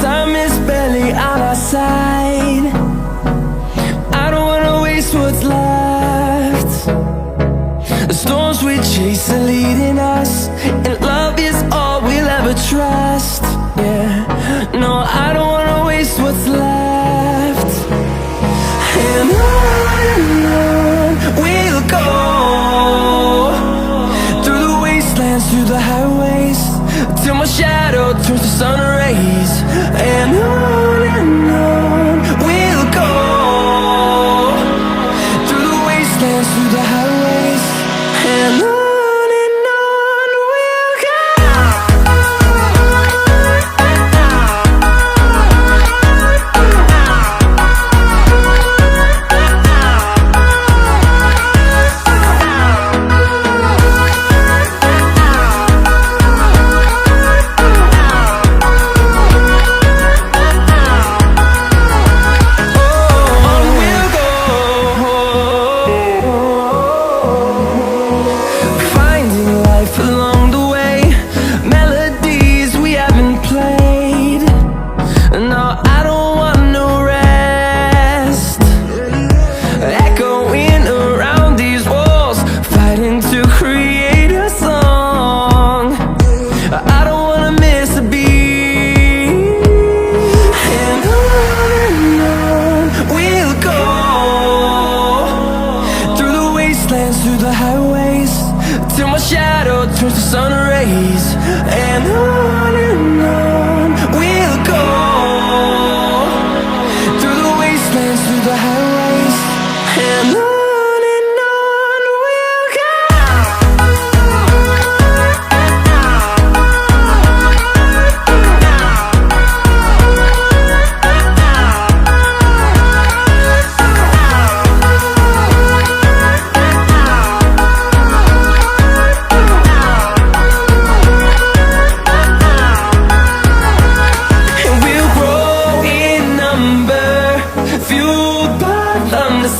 Time is barely on our side. I don't wanna waste what's left. The storms we chase are leading us, and love is all we'll ever trust. Yeah, no, I don't wanna waste what's left. And on we'll go, through the wastelands, through the highways, till my shadow turns to sun rays. And on we'll go, through the wastelands, through the highways, and on. Through the highways, till my shadow turns to sun rays. And on we'll go, through the wastelands, through the highways, and on.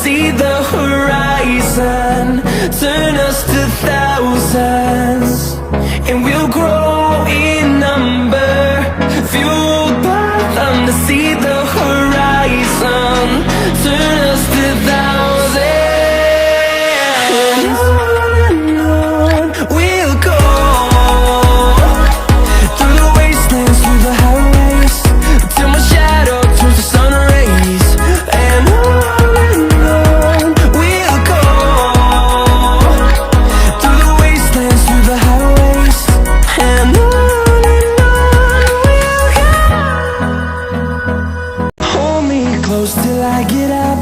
See the horizon turn us to thousands, and we'll grow in number, fueled by them. To see the horizon turn us to thousands, and on we'll go, through the wastelands, through the highways, till my shadow turns to sun rays. And on till I get up.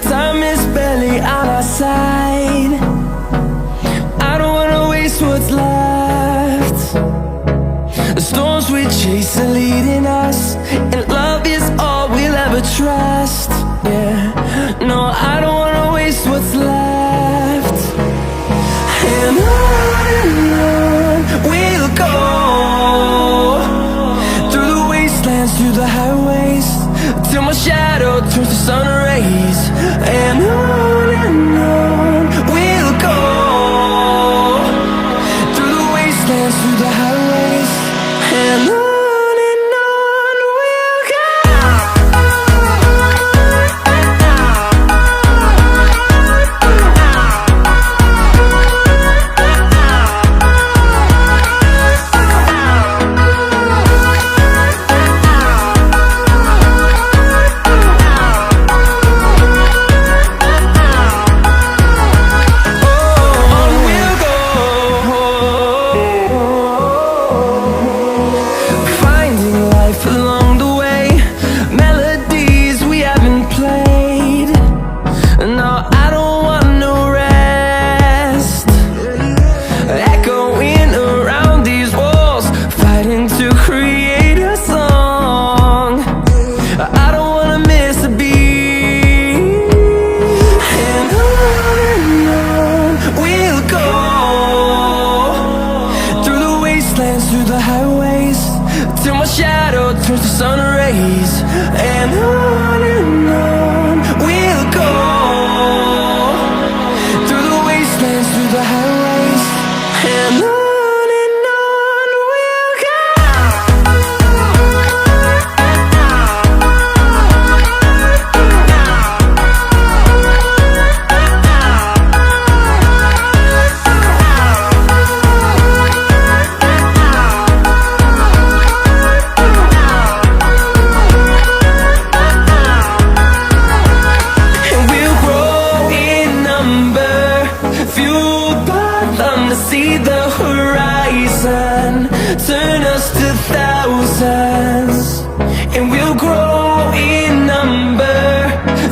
Time is barely on our side. I don't wanna waste what's left. The storms we chase are leading us, and love is all we'll ever trust. Yeah, no, I don't wanna waste what's left. And on we'll go, through the wastelands, through the highways, till my shadow turns to sun rays. And on we'll go, through the wastelands, through the highways, and on. Turns to sun rays. And on we'll go, through the wastelands, through the highways, and on we'll go.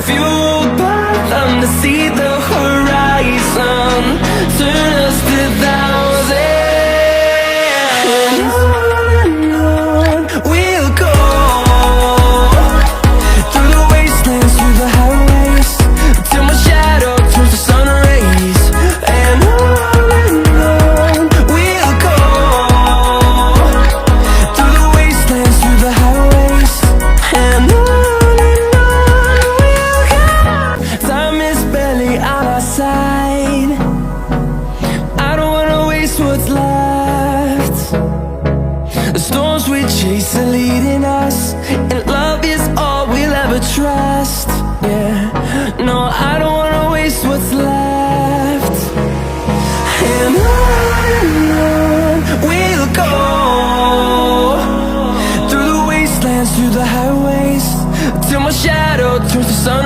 fueled by them to see the horizon, turn us to thousands. And on we'll go, through the wastelands, through the highways, till my shadow turns to sun rays. And on we'll go, through the wastelands, through the highways. And on we'll go. Time is barely on our side. I don't wanna waste what's left. The storms we chase are leading us, and love is all we'll ever trust. Yeah, no, I don't wanna waste what's left. And on we'll go, through the wastelands, through the highways, till my shadow turns to sun